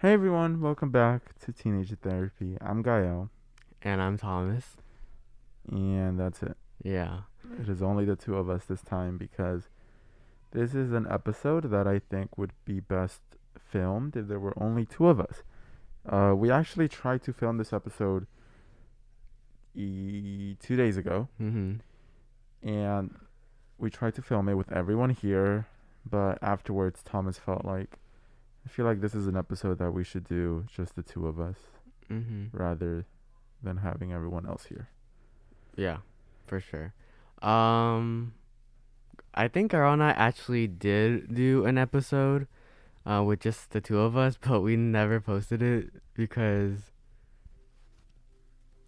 Hey everyone, welcome back to Teenage Therapy. I'm Gael, And I'm Thomas. and that's it. Yeah. It is only the two of us this time because this is an episode that I think would be best filmed if there were only two of us. We actually tried to film this episode 2 days ago, Mhm. and we tried to film it with everyone here, but afterwards, Thomas felt like, I feel like this is an episode that we should do just the two of us Mhm. rather than having everyone else here. Yeah, for sure. Um, I think Carl and I actually did do an episode, with just the two of us, but we never posted it because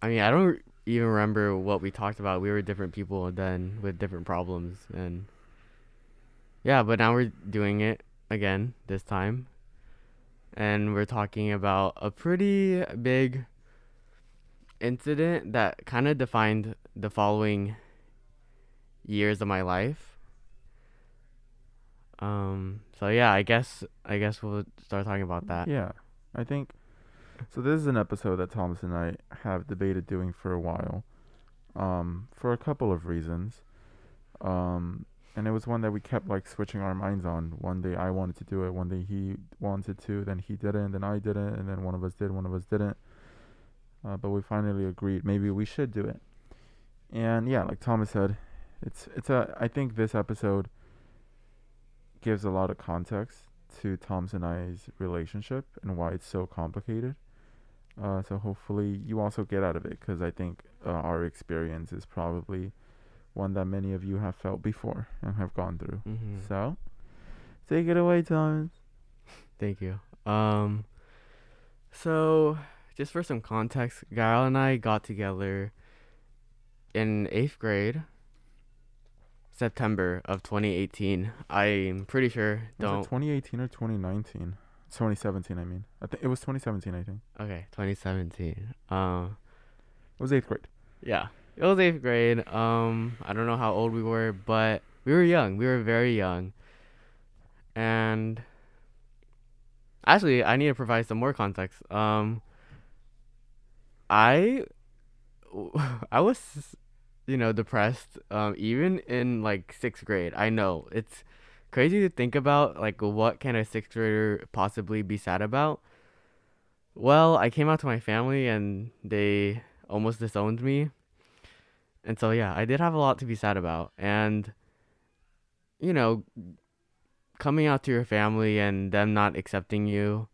I don't even remember what we talked about. We were different people then with different problems, and yeah, but now we're doing it again this time, and we're talking about a pretty big incident that kind of defined the following years of my life. So yeah, I guess we'll start talking about that. Yeah, I think so. This is an episode that Thomas and I have debated doing for a while, for a couple of reasons. Um, and it was one that we kept like switching our minds on. One day I wanted to do it, one day he wanted to, then he didn't, then I didn't, and then one of us did, one of us didn't. But we finally agreed maybe we should do it. And yeah, like Thomas said, it's a. I think this episode gives a lot of context to Tom's and I's relationship and why it's so complicated. So hopefully you also get out of it because I think our experience is probably one that many of you have felt before and have gone through. Mhm. So take it away, Thomas. Thank you. So just for some context, Gail and I got together in 8th grade, September of 2018. I'm pretty sure. Was it Don't. 2018 or 2019? 2017, I mean. I think it was 2017, I think. Okay, 2017. It was 8th grade. Yeah, it was 8th grade. I don't know how old we were, but we were young. We were very young, and actually, I need to provide some more context. I I was, depressed. Even in like 6th grade. I know it's crazy to think about. Like, what can a 6th grader possibly be sad about? Well, I came out to my family and they almost disowned me, and so yeah, I did have a lot to be sad about. And you know, coming out to your family and them not accepting you,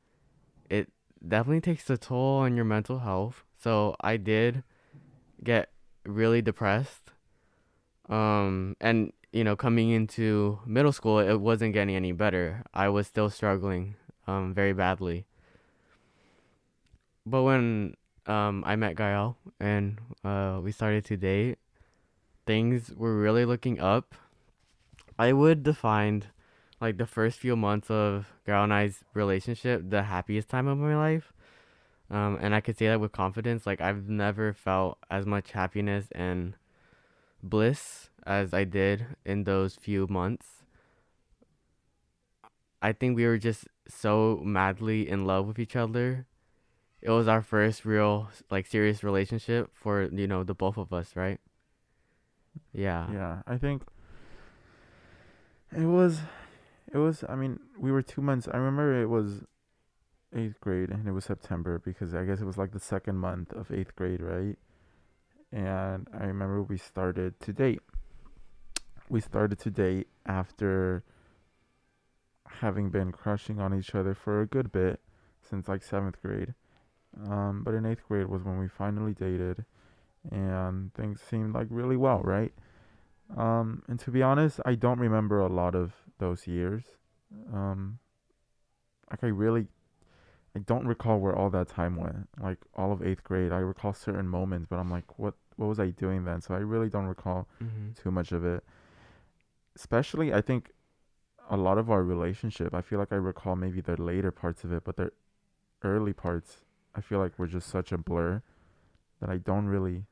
it definitely takes a toll on your mental health. So I did get really depressed. And coming into middle school, it wasn't getting any better. I was still struggling, very badly. But when I met Gael and we started to date, things were really looking up. I would define like the first few months of Gael and I's relationship the happiest time of my life. And I could say that with confidence. Like, I've never felt as much happiness and bliss as I did in those few months. I think we were just so madly in love with each other. It was our first real, like, serious relationship for, the both of us, right? Yeah. Yeah, I think it was. It was. I mean, we were 2 months. I remember it was 8th grade and it was September because I guess it was like the second month of 8th grade, right? And I remember we started to date. We started to date after having been crushing on each other for a good bit since like 7th grade. But in 8th grade was when we finally dated, and things seemed like really well, right? And to be honest, I don't remember a lot of those years. Um, like I don't recall where all that time went. Like all of 8th grade, I recall certain moments, but I'm like, what was I doing then? So I really don't recall Mhm. too much of it. Especially, I think a lot of our relationship, I feel like I recall maybe the later parts of it, but the early parts, I feel like were just such a blur that I don't really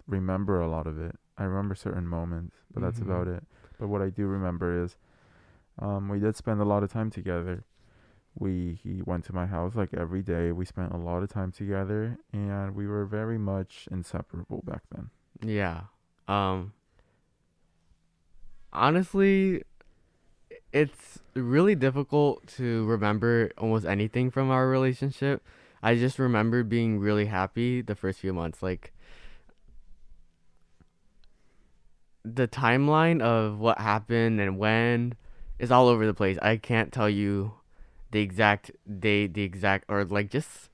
remember a lot of it. I remember certain moments, but that's Mhm. about it. But what I do remember is we did spend a lot of time together. He went to my house like every day. We spent a lot of time together, and we were very much inseparable back then. Yeah. Um, Honestly, it's really difficult to remember almost anything from our relationship. I just remember being really happy the first few months. Like the timeline of what happened and when is all over the place. I can't tell you the exact date, the exact or like just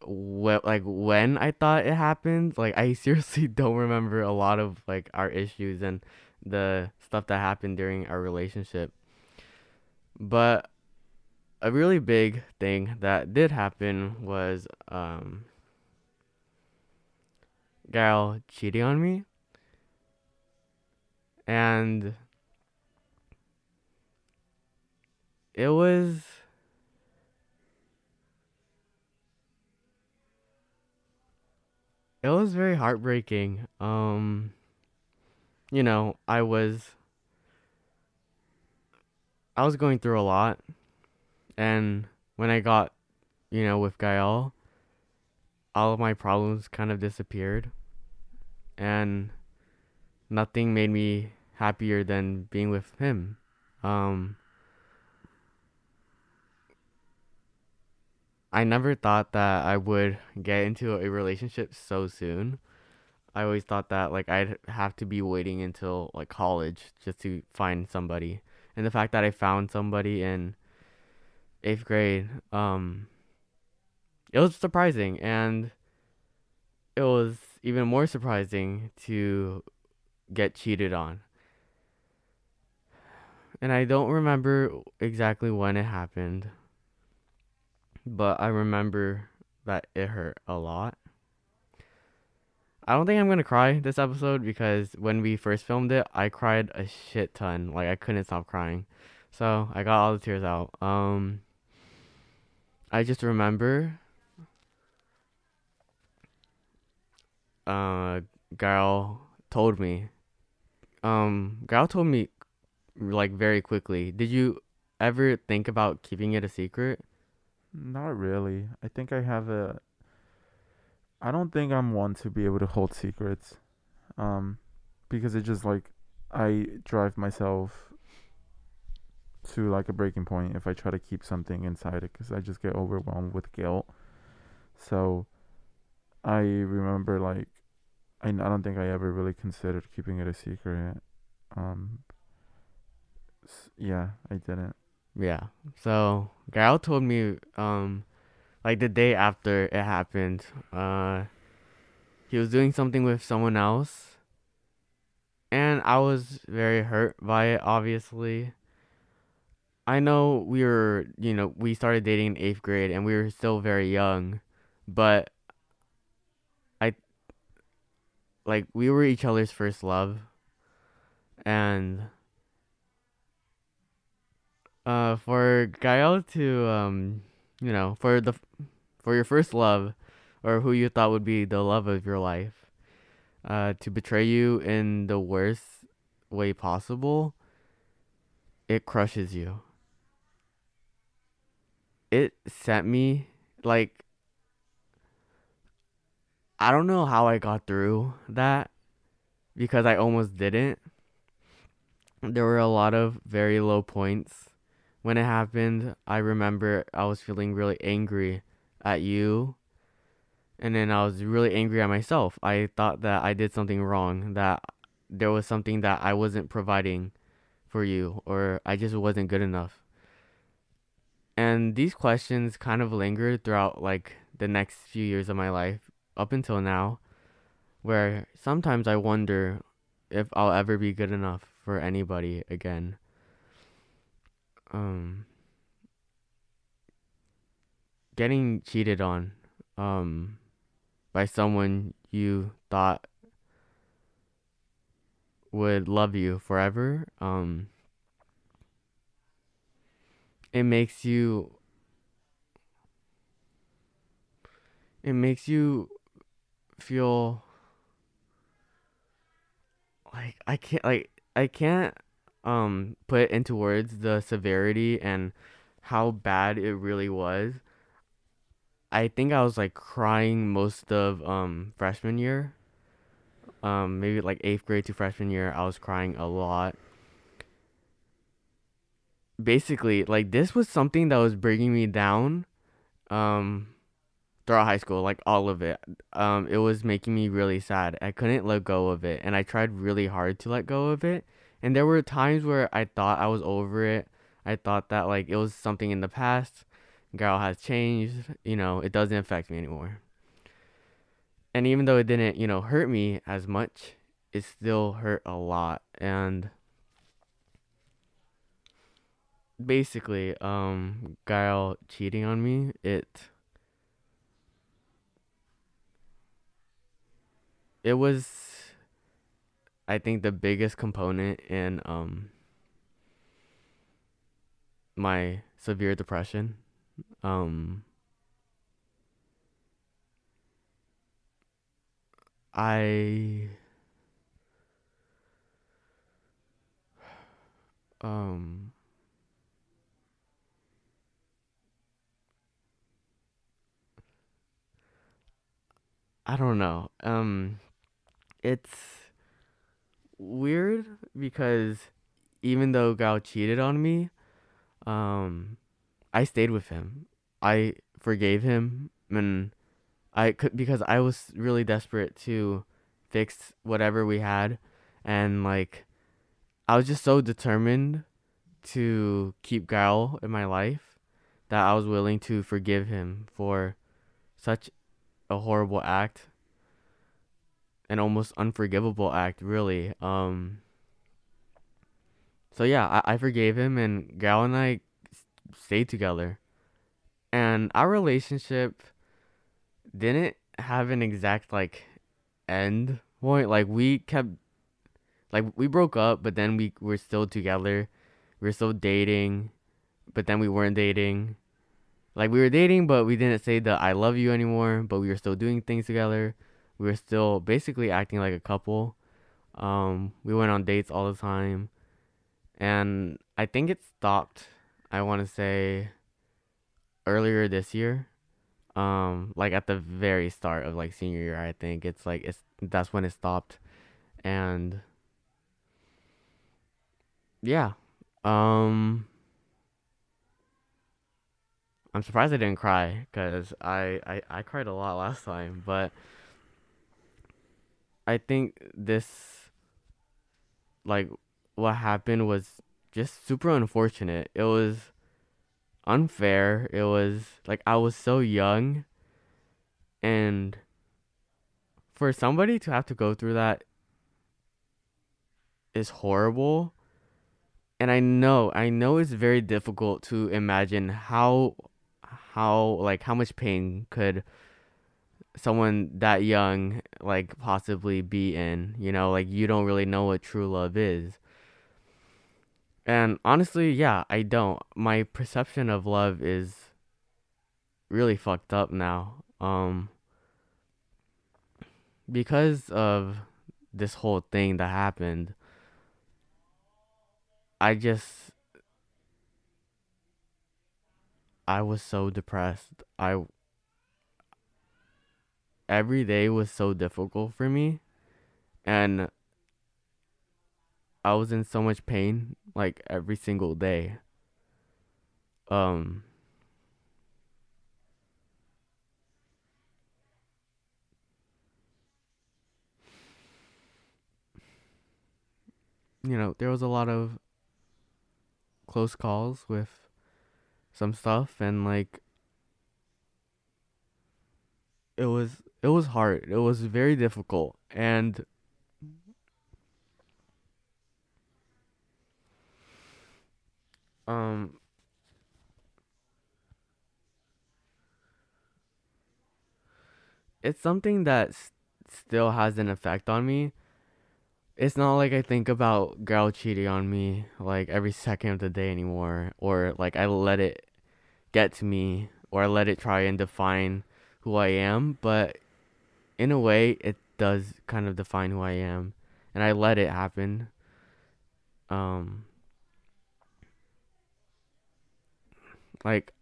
what like when I thought it happened. Like I seriously don't remember a lot of like our issues and the stuff that happened during our relationship. But a really big thing that did happen was Gal cheating on me, and it was it was very heartbreaking. You know, I was going through a lot, and when I got, with Gael, all of my problems kind of disappeared, and nothing made me happier than being with him. Um, I never thought that I would get into a relationship so soon. I always thought that like I'd have to be waiting until like college just to find somebody. And the fact that I found somebody in 8th grade, it was surprising, and it was even more surprising to get cheated on. And I don't remember exactly when it happened, but I remember that it hurt a lot. I don't think I'm gonna cry this episode because when we first filmed it, I cried a shit ton. Like I couldn't stop crying. So I got all the tears out. I just remember uh Gal told me. Gal told me like very quickly. Did you ever think about keeping it a secret? Not really. I think I have a. I don't think I'm one to be able to hold secrets. Um, because it just like I drive myself to like a breaking point if I try to keep something inside it because I just get overwhelmed with guilt. So I remember like I don't think I ever really considered keeping it a secret. Um, yeah, I didn't. Yeah. So Gal told me like the day after it happened, he was doing something with someone else, and I was very hurt by it, obviously. I know we started dating in 8th grade and we were still very young, but I like we were each other's first love, and for Gael to for your first love, or who you thought would be the love of your life, to betray you in the worst way possible, it crushes you. It sent me like I don't know how I got through that because I almost didn't. There were a lot of very low points when it happened. I remember I was feeling really angry at you, and then I was really angry at myself. I thought that I did something wrong, that there was something that I wasn't providing for you, or I just wasn't good enough. And these questions kind of lingered throughout like the next few years of my life up until now, where sometimes I wonder if I'll ever be good enough for anybody again. Um, Getting cheated on, um, by someone you thought would love you forever, it makes you, it makes you feel like I can't put into words the severity and how bad it really was, I think I was like crying most of freshman year. Maybe like 8th grade to freshman year, I was crying a lot. Basically, like this was something that was bringing me down um throughout high school, like all of it. It was making me really sad. I couldn't let go of it, and I tried really hard to let go of it. And there were times where I thought I was over it. I thought that like it was something in the past. Girl has changed, it doesn't affect me anymore. And even though it didn't, hurt me as much, it still hurt a lot. And basically, Guile cheating on me, it was, I think, the biggest component in my severe depression. Um, I um I don't know. It's weird because even though Gao cheated on me, um, I stayed with him. I forgave him, and I could because I was really desperate to fix whatever we had, and like I was just so determined to keep Gao in my life that I was willing to forgive him for such a horrible act, an almost unforgivable act, really. So yeah, I forgave him, and Gal and I stayed together. And our relationship didn't have an exact like end point. Like we kept like we broke up, but then we were still together. We were still dating, but then we weren't dating. Like we were dating, but we didn't say the I love you anymore, but we were still doing things together. We were still basically acting like a couple. We went on dates all the time. And I think it stopped, I want to say earlier this year. Like at the very start of like senior year, I think it's like it's that's when it stopped. And yeah. Um I'm surprised I didn't cry because I cried a lot last time, but I think this like what happened was just super unfortunate. It was unfair. It was like I was so young, and for somebody to have to go through that is horrible. And I know it's very difficult to imagine how much pain could someone that young like possibly be in, like you don't really know what true love is. And honestly, yeah, I don't. My perception of love is really fucked up now. Because of this whole thing that happened, I just I was so depressed. I Every day was so difficult for me, and I was in so much pain like every single day. Um, there was a lot of close calls with some stuff, and like it was hard. It was very difficult, and um it's something that still has an effect on me. It's not like I think about girl cheating on me like every second of the day anymore, or like I let it get to me, or I let it try and define who I am. But in a way, it does kind of define who I am, and I let it happen. Um, Like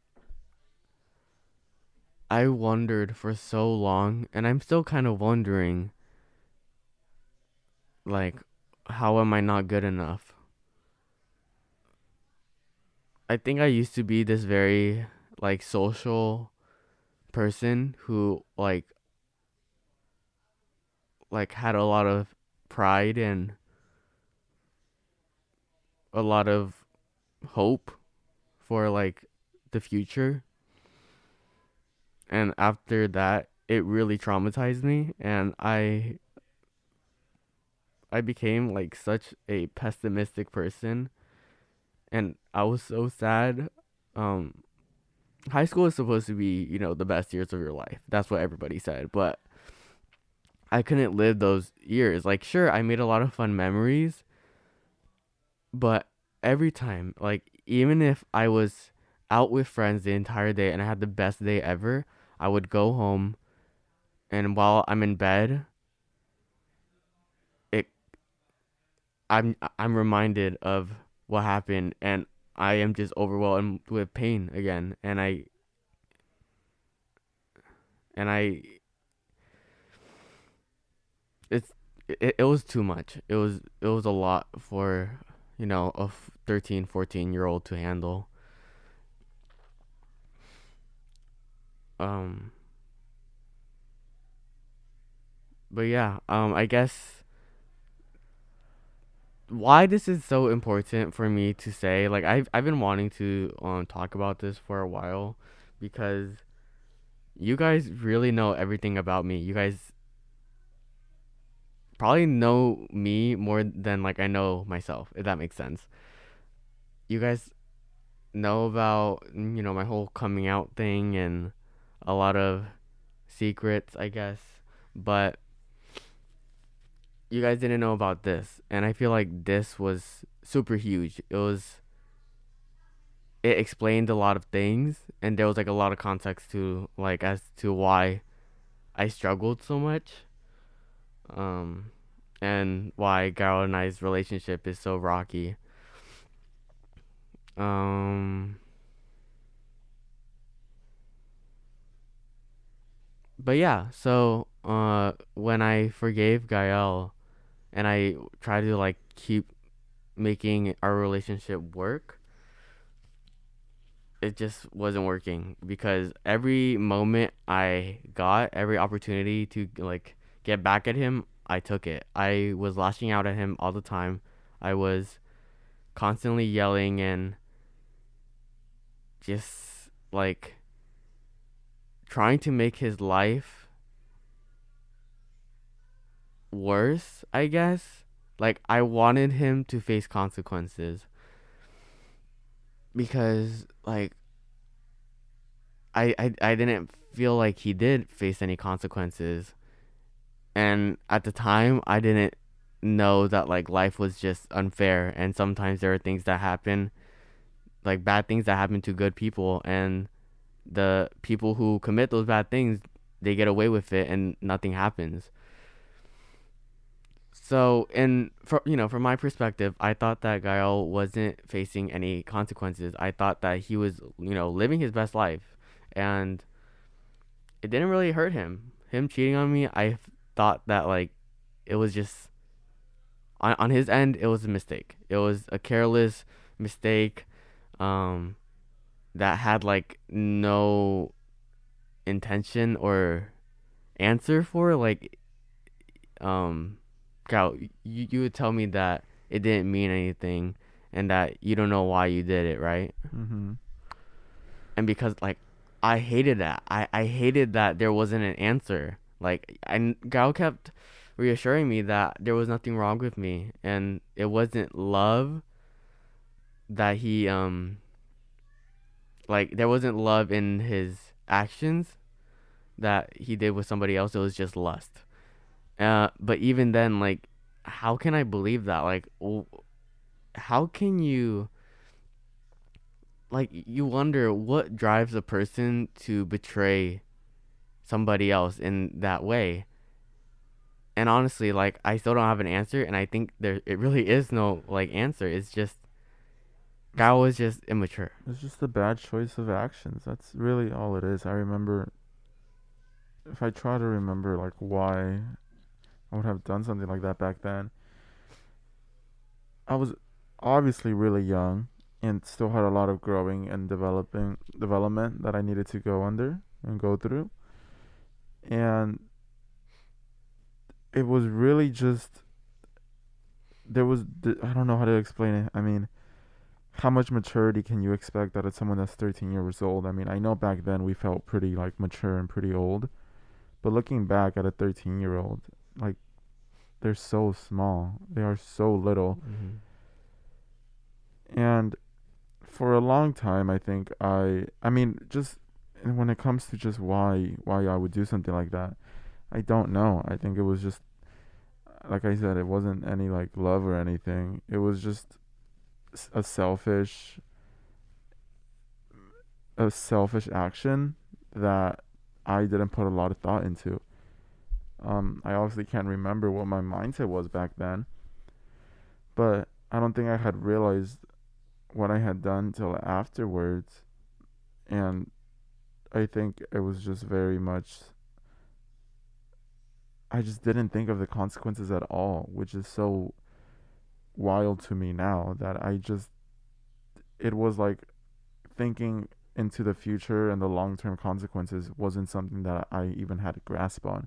I wondered for so long, and I'm still kind of wondering, like, how am I not good enough? I think I used to be this very like social person who like had a lot of pride and a lot of hope for like the future. And after that, it really traumatized me, and I became like such a pessimistic person, and I was so sad. Um, High school is supposed to be, the best years of your life. That's what everybody said, but I couldn't live those years. Like, sure, I made a lot of fun memories, but every time, like, even if I was out with friends the entire day and I had the best day ever, I would go home, and while I'm in bed, it I'm reminded of what happened, and I am just overwhelmed with pain again, and I it's it was too much. It was a lot for, a 13, 14-year-old to handle. Um but yeah, I guess why this is so important for me to say, like, I've been wanting to talk about this for a while, because you guys really know everything about me. You guys probably know me more than like I know myself, if that makes sense. You guys know about, my whole coming out thing and a lot of secrets, I guess. But you guys didn't know about this, and I feel like this was super huge. It explained a lot of things, and there was like a lot of context to like as to why I struggled so much. Um and why Garo and I's relationship is so rocky. Um but yeah, so when I forgave Gael and I tried to like keep making our relationship work, it just wasn't working, because every moment I got, every opportunity to like get back at him, I took it. I was lashing out at him all the time. I was constantly yelling and just like trying to make his life worse, I guess. Like I wanted him to face consequences, because like I didn't feel like he did face any consequences. And at the time, I didn't know that like life was just unfair, and sometimes there are things that happen, like bad things that happen to good people, and the people who commit those bad things, they get away with it and nothing happens. So, from my perspective, I thought that Gael wasn't facing any consequences. I thought that he was, living his best life, and it didn't really hurt him. Him cheating on me, I thought that like it was just on his end. It was a mistake. It was a careless mistake, um, that had like no intention or answer for like Gal, you would tell me that it didn't mean anything and that you don't know why you did it, right? Mhm. And because like I hated that. I hated that there wasn't an answer. Like Gal kept reassuring me that there was nothing wrong with me, and it wasn't love that he like there wasn't love in his actions that he did with somebody else. It was just lust. But even then, like, how can I believe that? Like, how can you, like, you wonder what drives a person to betray somebody else in that way? And honestly, like, I still don't have an answer, and I think it really is no like answer. It's just Guy was just immature. It's just a bad choice of actions. That's really all it is. I remember, if I try to remember like why I would have done something like that back then, I was obviously really young and still had a lot of growing and development that I needed to go under and go through. And it was really just I don't know how to explain it. I mean, how much maturity can you expect out of someone that's 13 years old? I mean, I know back then we felt pretty like mature and pretty old, but looking back at a 13-year-old, like they're so small. They are so little. Hmm. And for a long time, I think I mean, just when it comes to just why I would do something like that, I don't know. I think it was just like I said, it wasn't any like love or anything. It was just a selfish action that I didn't put a lot of thought into. I obviously can't remember what my mindset was back then, but I don't think I had realized what I had done till afterwards, and I think it was just very much. I just didn't think of the consequences at all, which is so wild to me now that it was like thinking into the future and the long term consequences wasn't something that I even had a grasp on.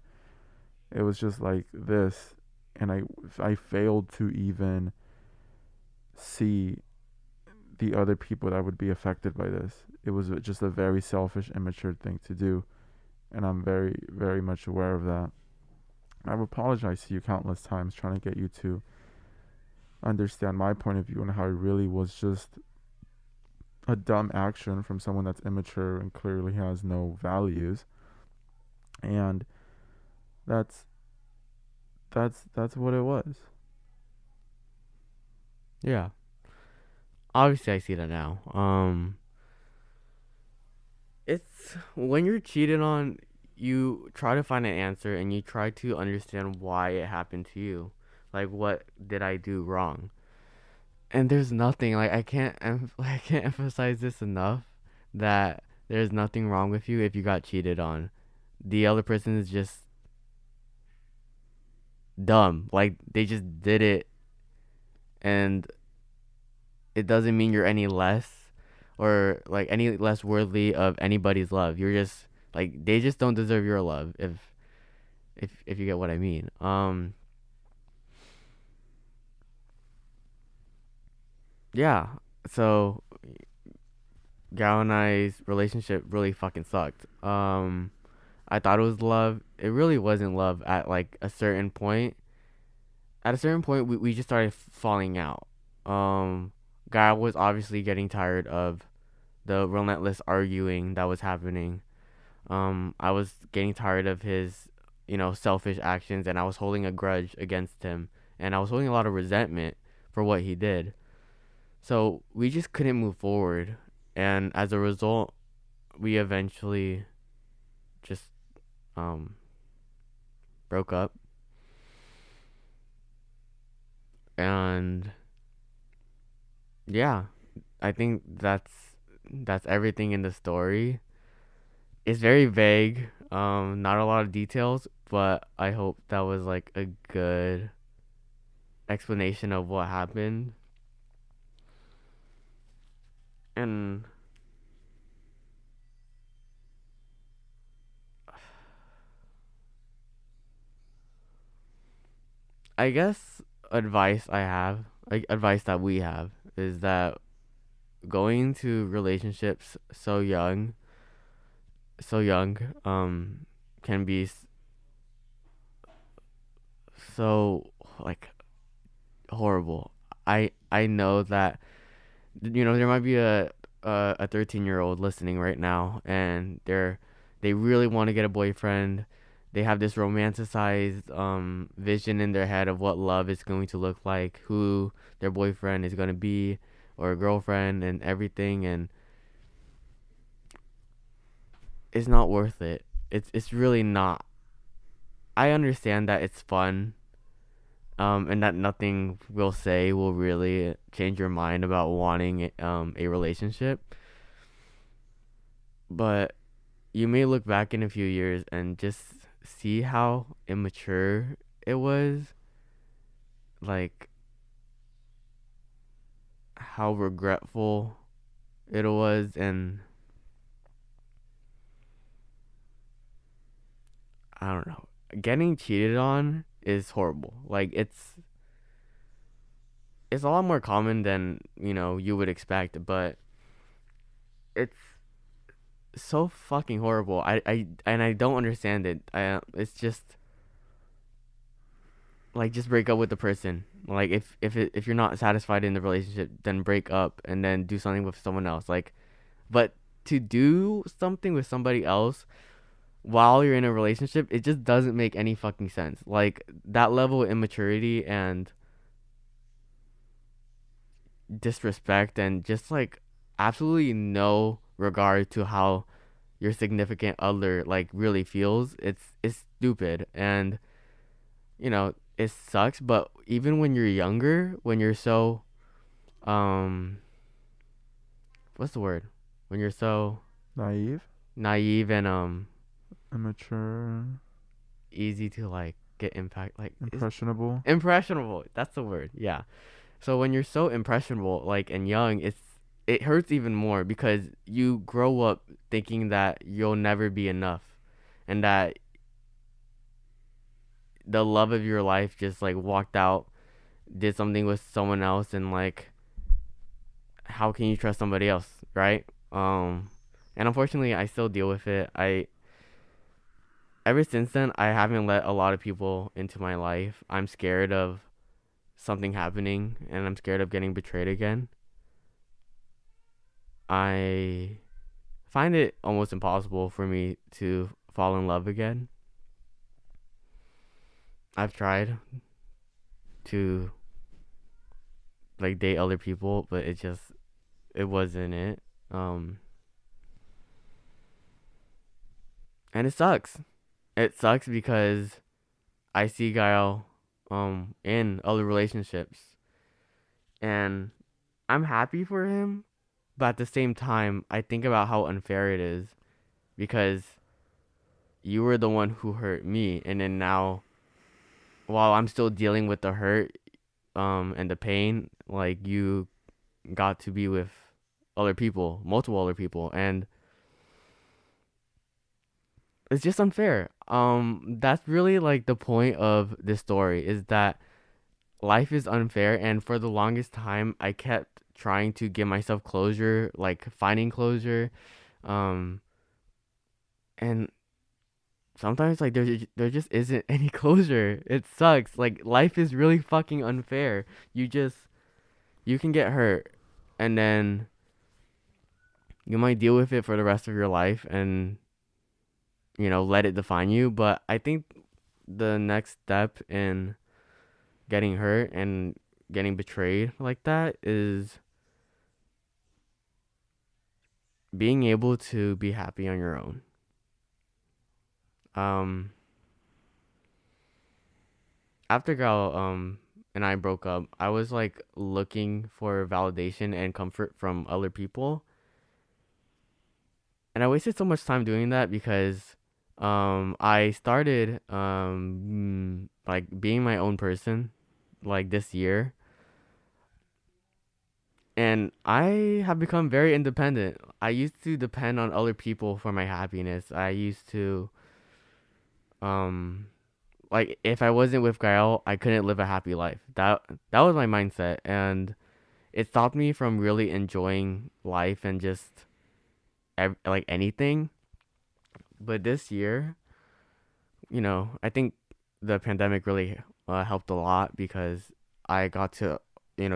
It was just like this, and I failed to even see the other people that would be affected by this. It was just a very selfish, immature thing to do, and I'm very, very much aware of that. I've apologized to you countless times trying to get you to understand my point of view and how it really was just a dumb action from someone that's immature and clearly has no values. And that's that's what it was. Yeah. Obviously, I see that now. It's when you're cheated on, you try to find an answer and you try to understand why it happened to you. Like, what did I do wrong? And there's nothing. Like, I can't emphasize this enough that there's nothing wrong with you if you got cheated on. The other person is just dumb. Like, they just did it, and it doesn't mean you're any less or like any less worthy of anybody's love. You're just like they just don't deserve your love if you get what I mean. Yeah. So Gal and I's relationship really fucking sucked. I thought it was love. It really wasn't love at like a certain point. At a certain point we just started falling out. Um Gal was obviously getting tired of the relentless arguing that was happening. I was getting tired of his, selfish actions, and I was holding a grudge against him, and I was holding a lot of resentment for what he did. So we just couldn't move forward, and as a result, we eventually just um broke up, and yeah, I think that's everything in the story. It's very vague, not a lot of details, but I hope that was like a good explanation of what happened. And I guess advice that we have is that going into relationships so young, can be so like horrible. I know that there might be a 13-year-old listening right now, and they really want to get a boyfriend. They have this romanticized vision in their head of what love is going to look like, who their boyfriend is going to be, or a girlfriend, and everything, and it's not worth it. It's really not. I understand that it's fun, and that nothing will say will really change your mind about wanting a relationship. But you may look back in a few years and just see how immature it was, like how regretful it was, and I don't know. Getting cheated on is horrible. Like it's a lot more common than, you would expect, but it's so fucking horrible. I don't understand it. It's just like, just break up with the person. Like, if you're not satisfied in the relationship, then break up and then do something with someone else. Like, but to do something with somebody else while you're in a relationship, it just doesn't make any fucking sense. Like, that level of immaturity and disrespect, and just like absolutely no regard to how your significant other like really feels. It's stupid, and it sucks. But even when you're younger, when you're so um what's the word? When you're so Naive, naive and immature, easy to like get impact, like is impressionable. impressionable. That's the word. Yeah. So when you're so impressionable, like, and young, it hurts even more because you grow up thinking that you'll never be enough, and that the love of your life just like walked out, did something with someone else, and like, how can you trust somebody else, right? And unfortunately, I still deal with it. I Ever since then, I haven't let a lot of people into my life. I'm scared of something happening, and I'm scared of getting betrayed again. I find it almost impossible for me to fall in love again. I've tried to like date other people, but it wasn't it. Um and it sucks. It sucks because I see Gael in other relationships, and I'm happy for him, but at the same time I think about how unfair it is, because you were the one who hurt me, and then now, while I'm still dealing with the hurt and the pain, like, you got to be with other people, multiple other people, and it's just unfair. That's really like the point of this story, is that life is unfair, and for the longest time I kept trying to give myself closure, like finding closure, um, and sometimes like there just isn't any closure. It sucks. Like, life is really fucking unfair. You can get hurt, and then you might deal with it for the rest of your life, and let it define you. But I think the next step in getting hurt and getting betrayed like that is being able to be happy on your own. Um, After Gal and I broke up, I was like looking for validation and comfort from other people, and I wasted so much time doing that because I started like being my own person like this year, and I have become very independent. I used to depend on other people for my happiness. I used to um like, if I wasn't with Gael, I couldn't live a happy life. That was my mindset, and it stopped me from really enjoying life and just like anything. But this year, I think the pandemic really helped a lot, because I got to,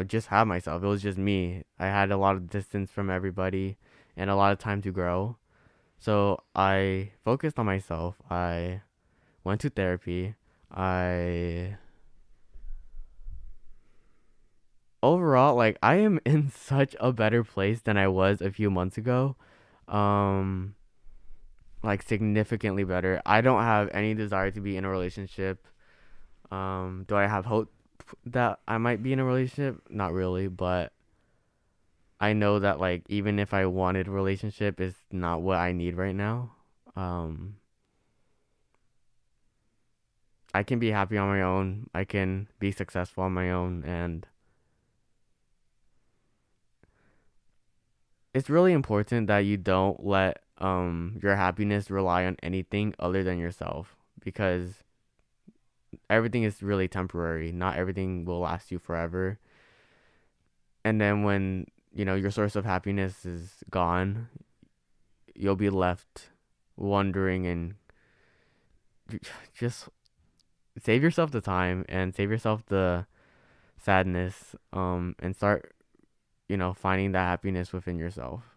just have myself. It was just me. I had a lot of distance from everybody and a lot of time to grow. So I focused on myself. I went to therapy. I Overall, like, I am in such a better place than I was a few months ago. Um, like, significantly better. I don't have any desire to be in a relationship. Do I have hope that I might be in a relationship? Not really, but I know that like even if I wanted a relationship, it's not what I need right now. Um, I can be happy on my own. I can be successful on my own, and it's really important that you don't let your happiness rely on anything other than yourself because everything is really temporary. Not everything will last you forever. And then when, your source of happiness is gone, you'll be left wondering and just save yourself the time and save yourself the sadness and start, finding that happiness within yourself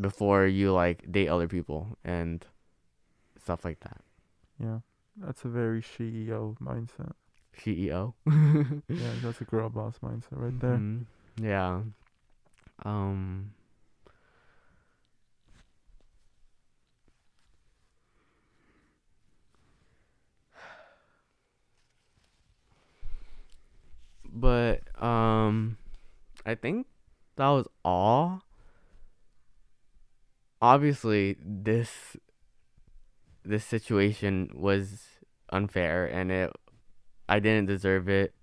before you like date other people and stuff like that. Yeah, that's a very CEO mindset. CEO. Yeah, that's a girl boss mindset right there. hmm Yeah. Um but I think that was all. Obviously, this situation was unfair and it I didn't deserve it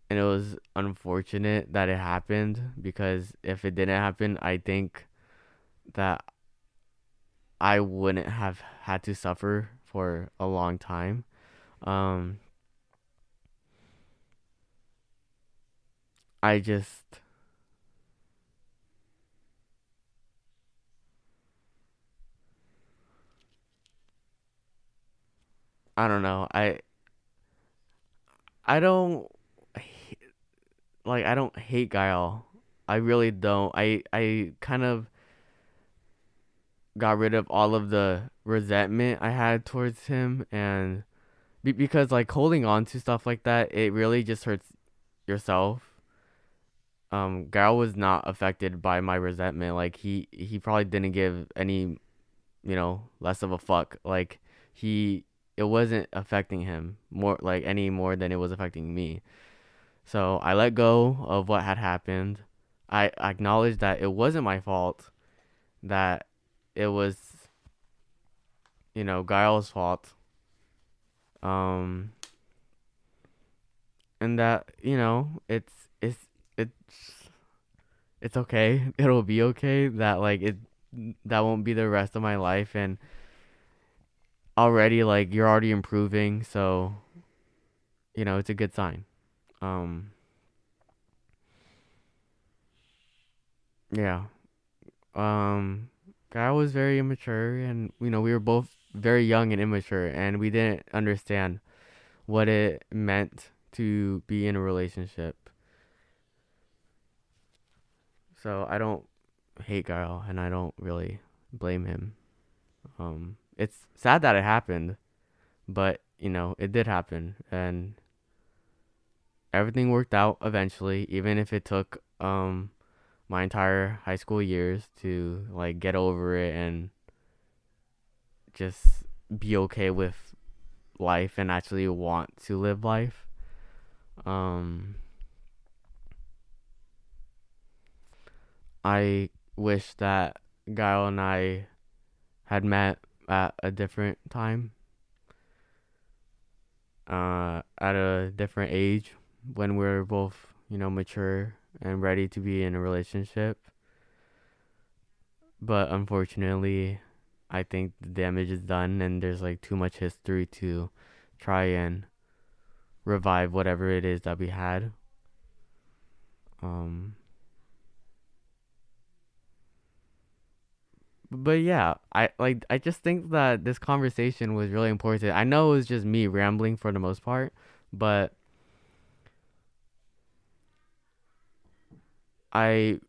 and it was unfortunate that it happened because if it didn't happen, I think that I wouldn't have had to suffer for a long time. Um I just I don't know. I don't I don't hate Guile. I really don't. I kind of got rid of all of the resentment I had towards him and because like holding on to stuff like that, it really just hurts yourself. Guile was not affected by my resentment. Like he probably didn't give any, less of a fuck. Like he it wasn't affecting him more like any more than it was affecting me. So I let go of what had happened. I acknowledged that it wasn't my fault, that it was, Guile's fault. Um, and that, it's it's okay. It'll be okay. That like that won't be the rest of my life and already like you're already improving, so it's a good sign. Um, yeah. Um, Guy was very immature and we were both very young and immature and we didn't understand what it meant to be in a relationship. So I don't hate Guile and I don't really blame him. It's sad that it happened, but it did happen and everything worked out eventually, even if it took my entire high school years to like get over it and just be okay with life and actually want to live life. Um, I wish that Guile and I had met at a different time, at a different age when we're both, mature and ready to be in a relationship. But unfortunately, I think the damage is done and there's like too much history to try and revive whatever it is that we had. Um, but yeah, I just think that this conversation was really important. I know it was just me rambling for the most part, but I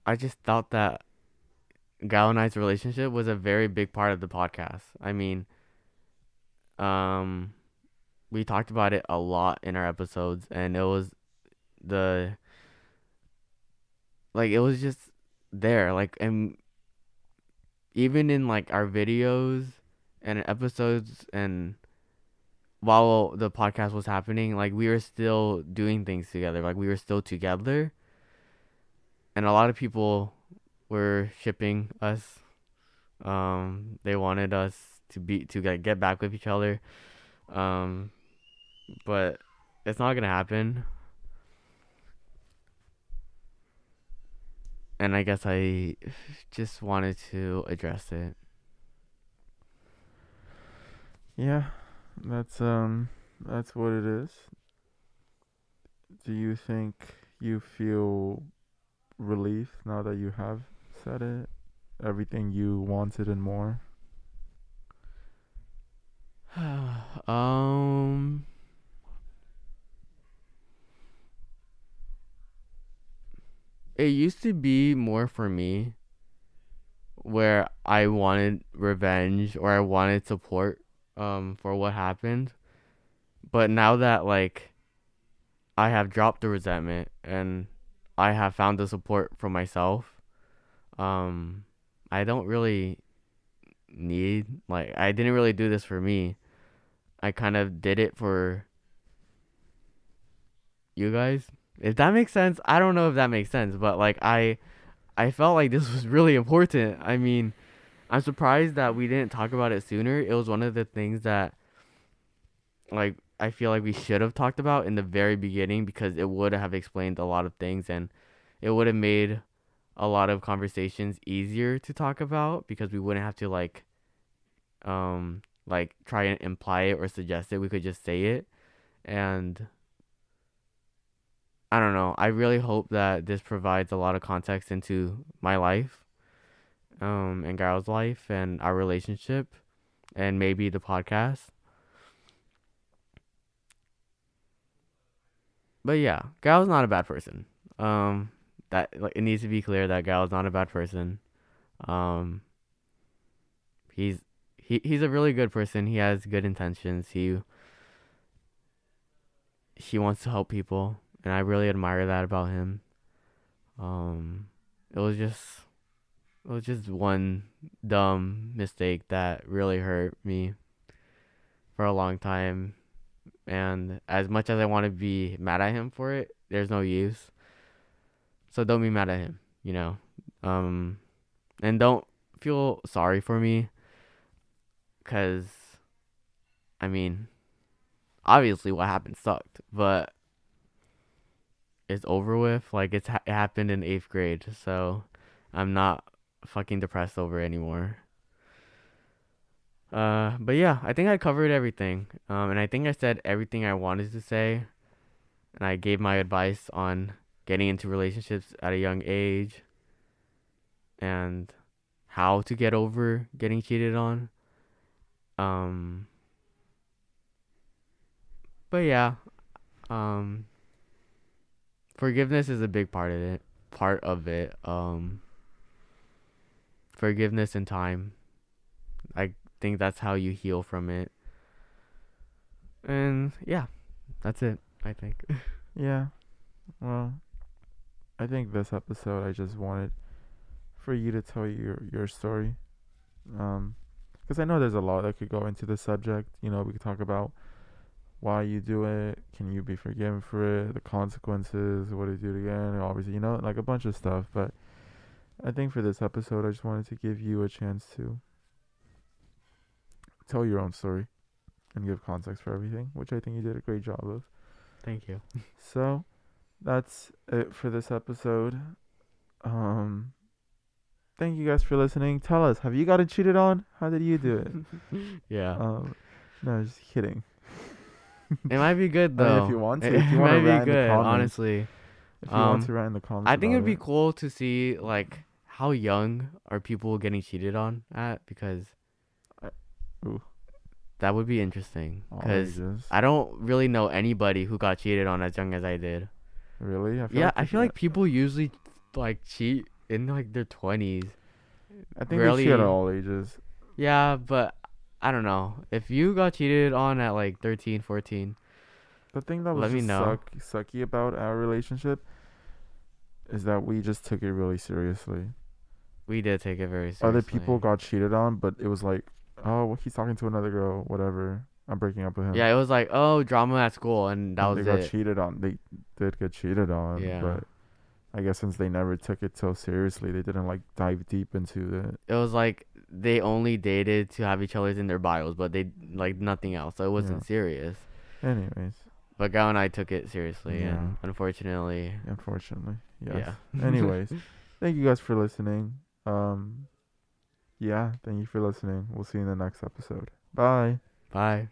I just thought that Gal and I's relationship was a very big part of the podcast. I mean, um, we talked about it a lot in our episodes, and it was the it was just there, like, and even in like our videos and episodes, and while the podcast was happening, like we were still doing things together. Like we were still together, and a lot of people were shipping us. They wanted us to like get back with each other. Um, but it's not gonna happen. And I guess I just wanted to address it. Yeah, that's what it is. Do you think you feel relief now that you have said it? Everything you wanted and more? um, it used to be more for me where I wanted revenge or I wanted support for what happened. But now that like I have dropped the resentment and I have found the support for myself, um I don't really need, like, I didn't really do this for me. I kind of did it for you guys. If that makes sense. I don't know if that makes sense, but like I felt like this was really important. I mean, I'm surprised that we didn't talk about it sooner. It was one of the things that like I feel like we should have talked about in the very beginning, because it would have explained a lot of things, and it would have made a lot of conversations easier to talk about, because we wouldn't have to like try and imply it or suggest it. We could just say it. And I don't know. I really hope that this provides a lot of context into my life, and Garrow's life and our relationship, and maybe the podcast. But yeah, Gal's not a bad person. Um, that, like, it needs to be clear that Gal's not a bad person. Um, he's he's a really good person. He has good intentions. He wants to help people, and I really admire that about him. Um, it was just it was just one dumb mistake that really hurt me for a long time. And as much as I want to be mad at him for it, there's no use. So don't be mad at him, you know. Um, and don't feel sorry for me, cause I mean, obviously what happened sucked, but it's over with. Like it happened in 8th grade, so I'm not fucking depressed over it anymore. But yeah, I think I covered everything. And I think I said everything I wanted to say, and I gave my advice on getting into relationships at a young age and how to get over getting cheated on. Um, but yeah, um, forgiveness is a big part of it. Part of it. Forgiveness and time. I think that's how you heal from it. And yeah, that's it, I think. Yeah. Well, I think this episode I just wanted for you to tell your story. Um, because I know there's a lot that could go into the subject. You know, we could talk about why you do it, can you be forgiven for it, the consequences, what to do it again, obviously, you know, like a bunch of stuff. But I think for this episode, I just wanted to give you a chance to tell your own story and give context for everything, which I think you did a great job of. Thank you. So that's it for this episode. Um, Thank you guys for listening. Tell us, have you gotten cheated on? How did you do it? Yeah. Um, no, just kidding. It might be good I mean, if though. you want It, to, if it you want to might be write in the good, comments, honestly. if you want Um, to write in the comments I think about it'd be it. cool to see like how young are people getting cheated on at, because I, ooh, that would be interesting. all Because ages. I don't really know anybody who got cheated on as young as I did. Really? I feel Yeah, like I feel like people usually like cheat in like their 20s. I think they cheat at Rarely. all ages. Yeah, but I don't know. If you got cheated on at like 13, 14, The thing that was let me just know. sucky about our relationship is that we just took it really seriously. We did take it very Other seriously. people got cheated on, but it was like, oh, well, he's talking to another girl, whatever. I'm breaking up with him. Yeah, it was like, oh, drama at school, and that And they was got it. cheated on. They did get cheated on, Yeah. but I guess since they never took it so seriously, they didn't like dive deep into it. It was like they only dated to have each other's in their bios, but they like nothing else. So it Yeah. wasn't serious. Anyways, But Gao and I took it seriously, yeah. and unfortunately, Unfortunately, yes. yeah. Anyways, thank you guys for listening. Yeah, thank you for listening. We'll see you in the next episode. Bye. Bye.